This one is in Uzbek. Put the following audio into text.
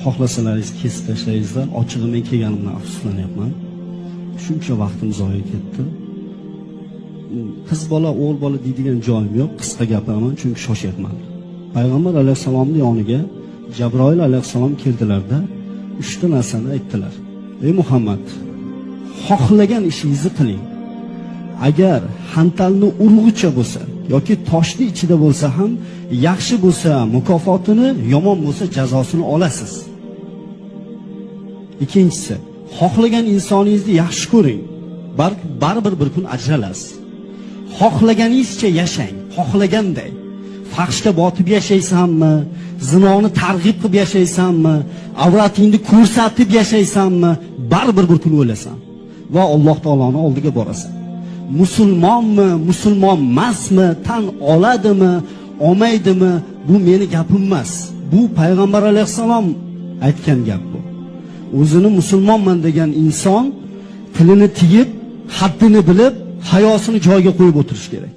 xohlasalaringiz kesib tashlaysizlar. Ochig'i men kelganimdan afsuslanyapman. Shuncha vaqtim zoya ketdi. Qiz bola, o'g'il bola deydigan joyim yo'q. Qisqa gapiraman chunki shoshyapman. Payg'ambar alayhisalomning yoniga Jabroil alayhisalom keldilarda 3 ta narsani aytdilar. Ey Muhammad, xohlagan ishingizni qiling. Agar hantalni urg'ucha bo'lsa yoki toshni ichida bo'lsa ham yaxshi bo'lsa mukofotini, yomon bo'lsa jazosini olasiz. Ikkinchisi, xohlagan insoningizni yaxshi ko'ring. Baribir bir kun ajralasiz. Xohlaganingizcha yashang, xohlaganday. Fahshga botib yashaysanmi, zinoni targ'ib qilib yashaysanmi, avratingni ko'rsatib yashaysanmi, baribir bir kun o'lasan va Alloh taoloning oldiga borasan. Musulmonmi, musulmon emasmi, tan oladimi, olmaydimi, bu meni gapim emas. Bu payg'ambar alayhisalom aytgan gap bu. O'zini musulmonman degan inson tilini tiyib, haddini bilib, hayosini joyiga qo'yib o'tirish kerak.